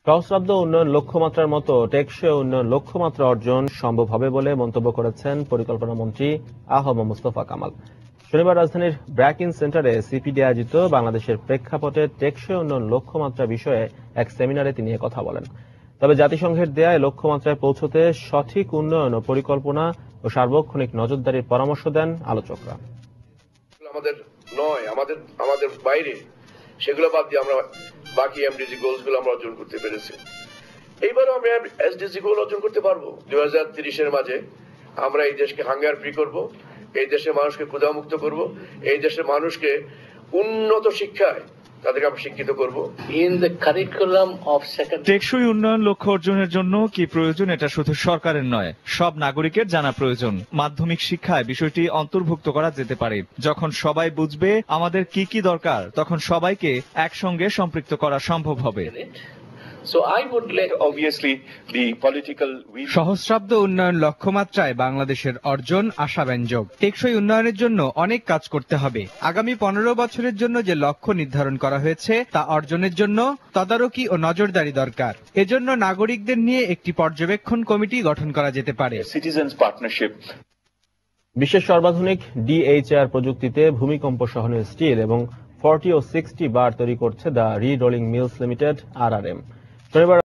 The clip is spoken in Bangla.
সহস্রাব্দ উন্নয়ন লক্ষ্যমাত্রার মতো টেকসই উন্নয়ন লক্ষ্যমাত্রা অর্জন সম্ভব হবে বলে মন্তব্য করেছেন পরিকল্পনা মন্ত্রী আহম মুস্তফা কামাল। শনিবার রাজধানীর ব্র্যাকিন সেন্টারে সিপিডি আয়োজিত বাংলাদেশের প্রেক্ষাপটে টেকসই উন্নয়ন লক্ষ্যমাত্রা বিষয়ে এক সেমিনারে তিনি কথা বলেন। তবে জাতিসংঘের দেয়া লক্ষ্যমাত্রায় পৌঁছতে সঠিক উন্নয়ন ও পরিকল্পনা ও সার্বক্ষণিক নজরদারির পরামর্শ দেন আলোচকরা। আমাদের নয়, আমাদের বাইরে, সেগুলো বাদ দিয়ে আমরা বাকি এমডিজি গোলস গুলো আমরা অর্জন করতে পেরেছি। এইবারও আমরা এসডিজি গোল অর্জন করতে পারবো। 2030-এর মাঝে আমরা এই দেশকে হাঙ্গার ফ্রি করব, এই দেশের মানুষকে ক্ষুধামুক্ত করব, এই দেশের মানুষকে উন্নত শিক্ষায় তাদেরকে আমরা শিক্ষিত করব। ইন দ্য কারিকুলাম অফ টেকসই উন্নয়ন লক্ষ্য অর্জনের জন্য কি প্রয়োজন, এটা শুধু সরকারের নয়, সব নাগরিকের জানা প্রয়োজন। মাধ্যমিক শিক্ষায় বিষয়টি অন্তর্ভুক্ত করা যেতে পারে। যখন সবাই বুঝবে আমাদের কি কি দরকার, তখন সবাইকে একসঙ্গে সম্পৃক্ত করা সম্ভব হবে। সহস্রাব্দ উন্নয়ন লক্ষ্যমাত্রায় বাংলাদেশের অর্জন আশাব্যঞ্জক। টেকসই উন্নয়নের জন্য অনেক কাজ করতে হবে। আগামী 15 বছরের জন্য যে লক্ষ্য নির্ধারণ করা হয়েছে তা অর্জনের জন্য তদারকি ও নজরদারি দরকার। এজন্য নাগরিকদের নিয়ে একটি পর্যবেক্ষণ কমিটি গঠন করা যেতে পারে। Citizens partnership. বিশ্বের সর্বাধুনিক ডিএইচআর প্রযুক্তিতে ভূমিকম্প সহনীয় স্টিল এবং 40 ও 60 বার তৈরি করছে দ্য রি রোলিং মিলস লিমিটেড RRM। শনিবার